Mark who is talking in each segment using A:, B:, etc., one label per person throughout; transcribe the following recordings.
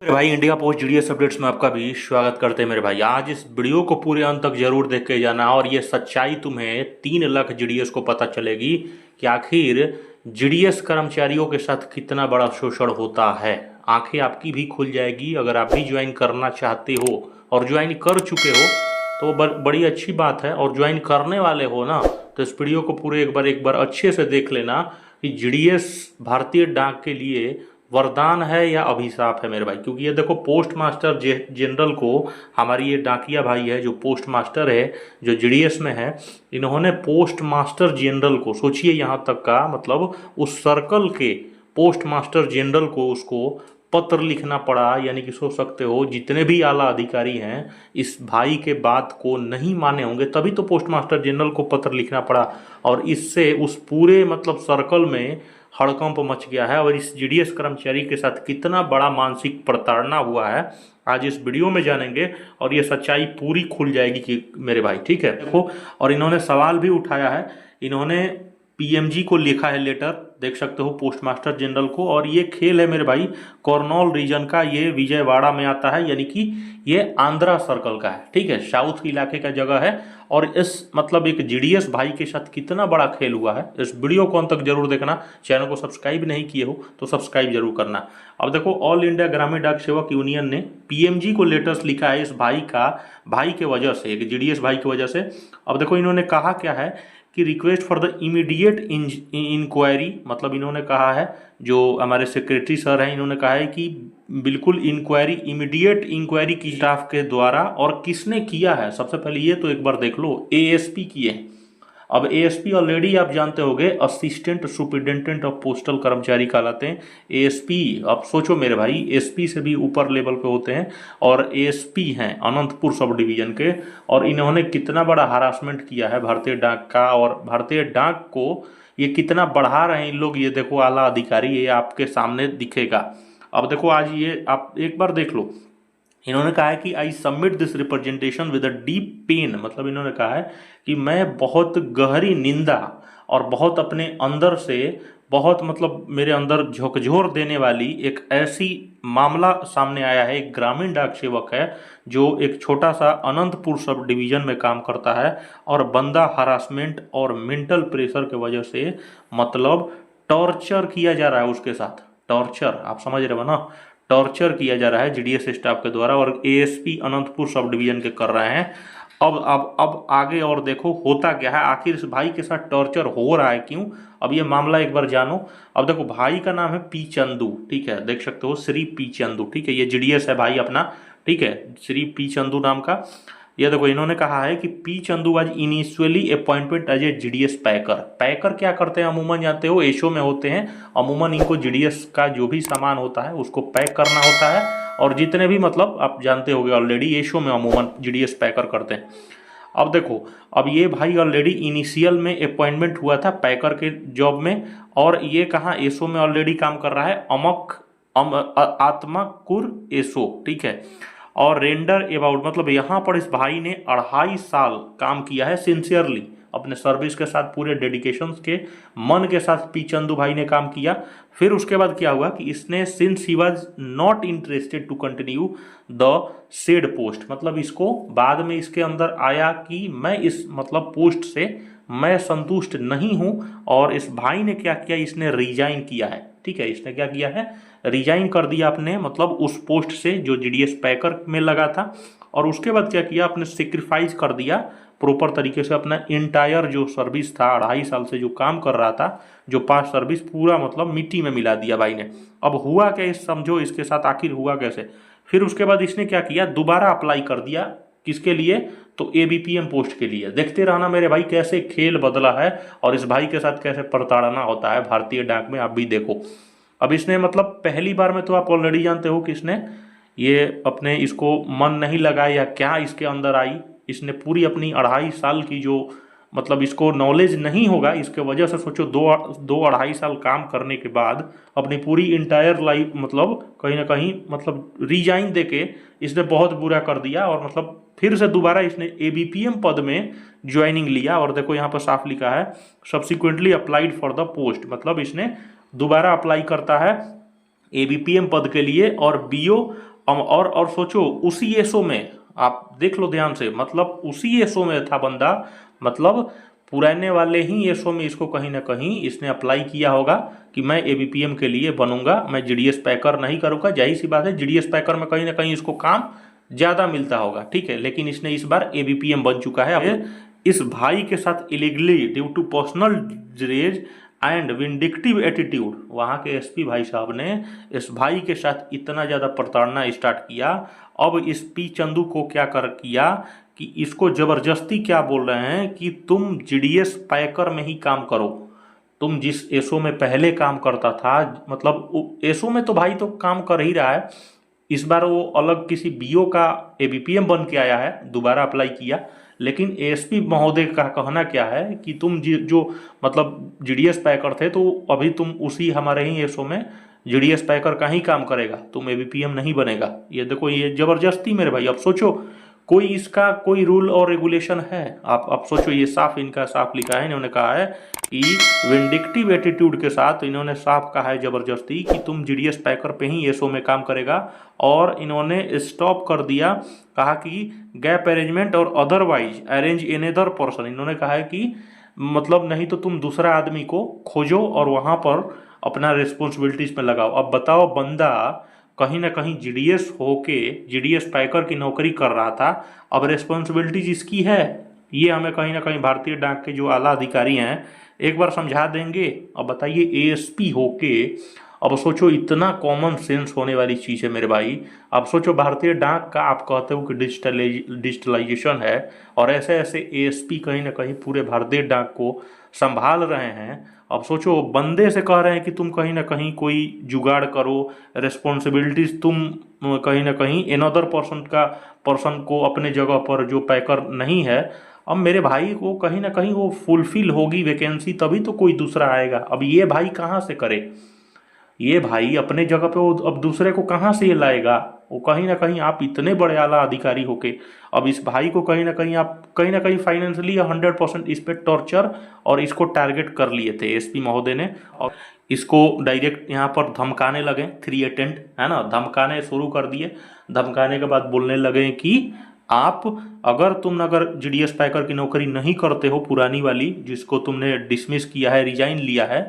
A: मेरे भाई India post GDS updates में आपका भी स्वागत करते हैं मेरे भाई। आज इस वीडियो को पूरे अंत तक जरूर देख के जाना और ये सच्चाई तुम्हें 3 लाख जीडीएस को पता चलेगी कि आखिर जीडीएस कर्मचारियों के साथ कितना बड़ा शोषण होता है। आंखें आपकी भी खुल जाएगी अगर आप भी ज्वाइन करना चाहते हो और ज्वाइन कर चुके हो तो बड़ी अच्छी बात है, और ज्वाइन करने वाले हो ना तो इस वीडियो को पूरे एक बार अच्छे से देख लेना कि जीडीएस भारतीय डाक के लिए वरदान है या अभिशाप है मेरे भाई। क्योंकि ये देखो, पोस्ट मास्टर जनरल को, हमारी ये डाकिया भाई है जो पोस्ट मास्टर है, जो जीडीएस में है, इन्होंने पोस्ट मास्टर जनरल को, सोचिए यहाँ तक का मतलब, उस सर्कल के पोस्ट मास्टर जनरल को उसको पत्र लिखना पड़ा। यानी कि सोच सकते हो जितने भी आला अधिकारी हैं इस भाई के बात को नहीं माने होंगे, तभी तो पोस्ट मास्टर जनरल को पत्र लिखना पड़ा, और इससे उस पूरे मतलब सर्कल में हड़कंप मच गया है। और इस जीडीएस कर्मचारी के साथ कितना बड़ा मानसिक प्रताड़ना हुआ है आज इस वीडियो में जानेंगे, और ये सच्चाई पूरी खुल जाएगी कि मेरे भाई, ठीक है। देखो, और इन्होंने सवाल भी उठाया है, इन्होंने पीएमजी को लिखा है लेटर, देख सकते हो, पोस्ट मास्टर जनरल को। और ये खेल है मेरे भाई कर्नूल रीजन का, ये विजयवाड़ा में आता है, यानी कि ये आंध्रा सर्कल का है, ठीक है, साउथ इलाके का जगह है। और इस मतलब एक जीडीएस भाई के साथ कितना बड़ा खेल हुआ है, इस वीडियो को अंत तक जरूर देखना। चैनल को सब्सक्राइब नहीं किए हो तो सब्सक्राइब जरूर करना। अब देखो, ऑल इंडिया ग्रामीण डाक सेवक यूनियन ने पीएमजी को लेटर्स लिखा है इस भाई के वजह से, एक जीडीएस भाई की वजह से। अब देखो इन्होंने कहा क्या है कि request for the immediate inquiry, मतलब इन्होंने कहा है, जो हमारे सेक्रेटरी सर हैं, इन्होंने कहा है कि बिल्कुल इंक्वायरी, इमीडिएट इंक्वायरी की स्टाफ के द्वारा। और किसने किया है, सबसे पहले ये तो एक बार देख लो, एएसपी किए हैं। अब एएसपी ऑलरेडी आप जानते होंगे असिस्टेंट सुपरिटेंडेंट ऑफ पोस्टल कर्मचारी कहलाते हैं एएसपी। अब सोचो मेरे भाई, एसपी से भी ऊपर लेवल पे होते हैं, और एएसपी हैं अनंतपुर सब डिवीजन के। और इन्होंने कितना बड़ा हरासमेंट किया है भारतीय डाक का, और भारतीय डाक को ये कितना बढ़ा रहे हैं इन लोग, ये देखो आला अधिकारी, ये आपके सामने दिखेगा। अब देखो, आज ये आप एक बार देख लो, इन्होंने कहा है कि I submit this representation with a deep pain, मतलब इन्होंने कहा है कि मैं बहुत गहरी निंदा और बहुत अपने अंदर से बहुत मतलब मेरे अंदर झकझोर देने वाली एक ऐसी मामला सामने आया है। एक ग्रामीण डाक सेवक है जो एक छोटा सा अनंतपुर सब डिवीजन में काम करता है, और बंदा हरासमेंट और मेंटल प्रेशर के वजह से मतलब टॉर्चर किया जा रहा है उसके साथ। टॉर्चर, आप समझ रहे हो ना, टॉर्चर किया जा रहा है जीडीएस स्टाफ के द्वारा, और एएसपी अनंतपुर सब डिवीजन के कर रहे हैं। अब आगे और देखो होता क्या है, आखिर इस भाई के साथ टॉर्चर हो रहा है क्यों, अब ये मामला एक बार जानो। अब देखो, भाई का नाम है पी चंदू, ठीक है, देख सकते हो, श्री पी चंदू, ठीक है, ये जीडीएस है भाई अपना, ठीक है, श्री पी चंदू नाम का। ये देखो, इन्होंने कहा है कि P Chandu was initially appointment as a GDS packer. Packer क्या करते हैं अमूमन जानते हो, एशो में होते हैं। अमूमन इनको जीडीएस का जो भी सामान होता है उसको पैक करना होता है, और जितने भी मतलब आप जानते होंगे ऑलरेडी, एशो में अमूमन जीडीएस पैकर करते हैं। अब देखो, अब ये भाई ऑलरेडी इनिशियल में अपॉइंटमेंट हुआ था पैकर के जॉब में, और ये कहाँ, एसो में ऑलरेडी काम कर रहा है, आत्माकुर एसो, ठीक है। और रेंडर अबाउट, मतलब यहाँ पर इस भाई ने 2.5 साल काम किया है सिंसियरली, अपने सर्विस के साथ पूरे डेडिकेशन के मन के साथ पी चंदू भाई ने काम किया। फिर उसके बाद क्या हुआ कि इसने, since he was not interested to continue the said post, मतलब इसको बाद में इसके अंदर आया कि मैं इस मतलब पोस्ट से मैं संतुष्ट नहीं हूं, और इस भाई ने क्या किया, इसने रिजाइन किया है, ठीक है, इसने क्या किया है, रिजाइन कर दिया अपने मतलब उस पोस्ट से जो जीडीएस पैकर में लगा था। और उसके बाद क्या किया, अपने सेक्रीफाइस कर दिया प्रॉपर तरीके से अपना इंटायर जो सर्विस था, 2.5 साल से जो काम कर रहा था, जो पास सर्विस, पूरा मतलब मिट्टी में मिला दिया भाई ने। अब हुआ क्या, इस समझो इसके साथ आखिर हुआ कैसे। फिर उसके बाद इसने क्या किया, दोबारा अप्लाई कर दिया, किसके लिए, तो एबीपीएम पोस्ट के लिए। देखते रहना मेरे भाई कैसे खेल बदला है, और इस भाई के साथ कैसे प्रताड़ना होता है भारतीय डाक में, आप भी देखो। अब इसने मतलब पहली बार में तो आप ऑलरेडी जानते हो कि इसने ये अपने इसको मन नहीं लगा या क्या इसके अंदर आई, इसने पूरी अपनी 2.5 साल की जो मतलब इसको नॉलेज नहीं होगा, इसके वजह से सोचो 2-2.5 साल काम करने के बाद अपनी पूरी इंटायर लाइफ मतलब कहीं ना कहीं मतलब रिजाइन देके इसने बहुत बुरा कर दिया। और मतलब फिर से दोबारा इसने एबीपीएम पद में ज्वाइनिंग लिया, और देखो यहाँ पर साफ लिखा है subsequently applied for the post, मतलब इसने दोबारा अप्लाई करता है एबीपीएम पद के लिए, और बीओ और सोचो उसी एसओ में आप देख लो ध्यान से, मतलब उसी एसओ में था बंदा, मतलब पुराने वाले ही एसओ में इसको कहीं ना कहीं इसने अप्लाई किया होगा कि मैं एबीपीएम के लिए बनूंगा, मैं जीडीएस पैकर नहीं करूंगा। जाहिर सी बात है जीडीएस पैकर में कहीं ना कहीं इसको काम ज़्यादा मिलता होगा, ठीक है, लेकिन इसने इस बार एबीपीएम बन चुका है। अब इस भाई के साथ illegally due to personal grudge and vindictive attitude, वहाँ के एसपी भाई साहब ने इस भाई के साथ इतना ज़्यादा प्रताड़ना स्टार्ट किया। अब इस पी चंदू को क्या कर किया कि इसको ज़बरदस्ती क्या बोल रहे हैं कि तुम जीडीएस पैकर में ही काम करो, तुम जिस एसओ में पहले काम करता था, मतलब एसओ में तो भाई तो काम कर ही रहा है, इस बार वो अलग किसी बीओ का एबीपीएम बन के आया है, दोबारा अप्लाई किया। लेकिन एएसपी महोदय का कहना क्या है कि तुम जो मतलब जीडीएस पैकर थे तो अभी तुम उसी हमारे ही एसओ में जीडीएस पैकर का ही काम करेगा, तुम एबीपीएम नहीं बनेगा। ये देखो ये जबरदस्ती मेरे भाई। अब सोचो कोई इसका कोई रूल और रेगुलेशन है? आप सोचो, ये साफ इनका साफ लिखा है, इन्होंने कहा है कि विंडिक्टिव एटीट्यूड के साथ इन्होंने साफ कहा है जबरदस्ती कि तुम जीडीएस पैकर पे ही एसओ में काम करेगा। और इन्होंने स्टॉप कर दिया, कहा कि gap arrangement or otherwise arrange an other person, इन्होंने कहा है कि मतलब नहीं तो तुम दूसरा आदमी को खोजो और वहाँ पर अपना रिस्पॉन्सिबिलिटीज में लगाओ। अब बताओ बंदा कहीं ना कहीं जीडीएस होके जीडीएस पैकर की नौकरी कर रहा था, अब रिस्पॉन्सिबिलिटीज इसकी है। ये हमें कहीं ना कहीं भारतीय डाक के जो आला अधिकारी हैं एक बार समझा देंगे। अब बताइए एएसपी होके, अब सोचो इतना कॉमन सेंस होने वाली चीज़ है मेरे भाई। अब सोचो भारतीय डाक का आप कहते हो कि डिजिटलाइजेशन है और ऐसे ऐसे एएसपी कहीं ना कहीं पूरे भारतीय डाक को संभाल रहे हैं। अब सोचो बंदे से कह रहे हैं कि तुम कहीं ना कहीं कोई जुगाड़ करो, रिस्पॉन्सिबिलिटीज तुम कहीं ना कहीं एनदर पर्सन को अपने जगह पर जो पैकर नहीं है, अब मेरे भाई को कहीं ना कहीं वो फुलफिल होगी वैकेंसी तभी तो कोई दूसरा आएगा। अब ये भाई कहाँ से करे, ये भाई अपने जगह पे वो अब दूसरे को कहाँ से ये लाएगा? वो कहीं ना कहीं आप इतने बड़े आला अधिकारी होके अब इस भाई को कहीं ना कहीं फाइनेंशियली 100% इस पे टॉर्चर और इसको टारगेट कर लिए थे एसपी महोदय ने, और इसको डायरेक्ट यहाँ पर धमकाने लगे, 3 अटेम्प्ट है ना, धमकाने शुरू कर दिए। धमकाने के बाद बोलने लगे कि आप अगर जीडीएस पैकर की नौकरी नहीं करते हो पुरानी वाली जिसको तुमने डिसमिस किया है, रिजाइन लिया है,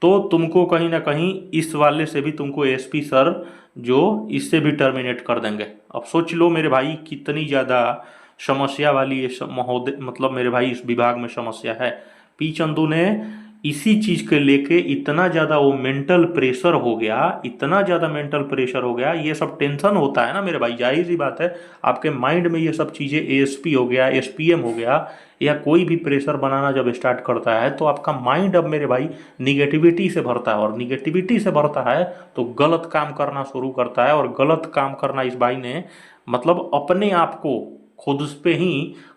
A: तो तुमको कहीं ना कहीं इस वाले से भी तुमको एसपी सर जो इससे भी टर्मिनेट कर देंगे। अब सोच लो मेरे भाई कितनी ज़्यादा समस्या वाली ये महोदय, मतलब मेरे भाई इस विभाग में समस्या है। पी चंदू ने इसी चीज़ के लेके इतना ज़्यादा वो मेंटल प्रेशर हो गया, इतना ज़्यादा मेंटल प्रेशर हो गया। ये सब टेंशन होता है ना मेरे भाई, जाहिर सी बात है आपके माइंड में ये सब चीज़ें, एएसपी हो गया, एसपीएम हो गया, या कोई भी प्रेशर बनाना जब स्टार्ट करता है तो आपका माइंड अब मेरे भाई निगेटिविटी से भरता है, और निगेटिविटी से भरता है तो गलत काम करना शुरू करता है। और गलत काम करना इस भाई ने मतलब अपने आप को खुद पे ही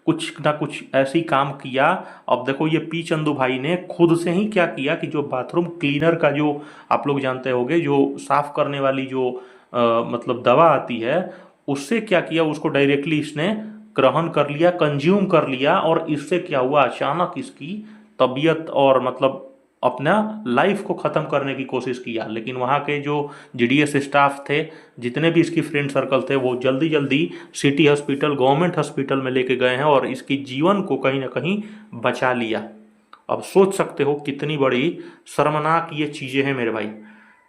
A: कुछ ना कुछ ऐसी काम किया। अब देखो ये पी चंदू भाई ने खुद से ही क्या किया कि जो बाथरूम क्लीनर का जो आप लोग जानते होंगे जो साफ करने वाली जो मतलब दवा आती है, उससे क्या किया, उसको डायरेक्टली इसने ग्रहण कर लिया, कंज्यूम कर लिया, और इससे क्या हुआ अचानक इसकी तबीयत और मतलब अपना लाइफ को ख़त्म करने की कोशिश किया। लेकिन वहाँ के जो जीडीएस स्टाफ थे, जितने भी इसकी फ्रेंड सर्कल थे, वो जल्दी जल्दी सिटी हॉस्पिटल, गवर्नमेंट हॉस्पिटल में लेके गए हैं और इसकी जीवन को कहीं ना कहीं बचा लिया। अब सोच सकते हो कितनी बड़ी शर्मनाक ये चीज़ें हैं मेरे भाई,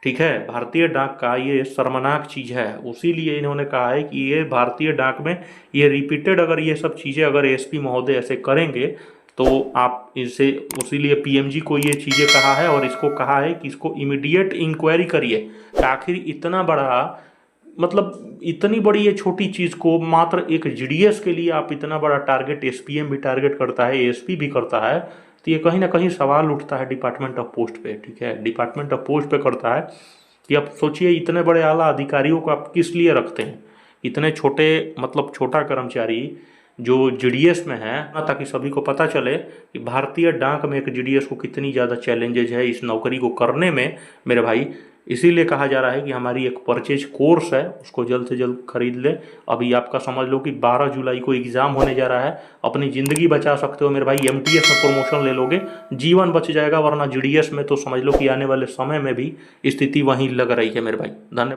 A: ठीक है। भारतीय डाक का ये शर्मनाक चीज़ है, उसीलिए इन्होंने कहा है कि ये भारतीय डाक में ये रिपीटेड अगर ये सब चीज़ें अगर एसपी महोदय ऐसे करेंगे तो आप इसे, उसीलिए पीएमजी को ये चीज़ें कहा है और इसको कहा है कि इसको इमीडिएट इंक्वायरी करिए। आखिर इतना बड़ा मतलब इतनी बड़ी ये छोटी चीज़ को मात्र एक जीडीएस के लिए आप इतना बड़ा टारगेट, एसपीएम भी टारगेट करता है, एएसपी भी करता है, तो ये कहीं ना कहीं सवाल उठता है डिपार्टमेंट ऑफ पोस्ट पे, ठीक है, डिपार्टमेंट ऑफ पोस्ट पे करता है कि आप सोचिए इतने बड़े आला अधिकारियों को आप किस लिए रखते हैं, इतने छोटे मतलब छोटा कर्मचारी जो जीडीएस में है ना, ताकि सभी को पता चले कि भारतीय डाक में एक जीडीएस को कितनी ज़्यादा चैलेंजेज है इस नौकरी को करने में मेरे भाई। इसीलिए कहा जा रहा है कि हमारी एक परचेज कोर्स है उसको जल्द से जल्द खरीद ले। अभी आपका समझ लो कि 12 जुलाई को एग्ज़ाम होने जा रहा है, अपनी ज़िंदगी बचा सकते हो मेरे भाई, एमटीएस में प्रमोशन ले लोगे, जीवन बच जाएगा, वरना जीडीएस में तो समझ लो कि आने वाले समय में भी स्थिति वहीं लग रही है मेरे भाई। धन्यवाद।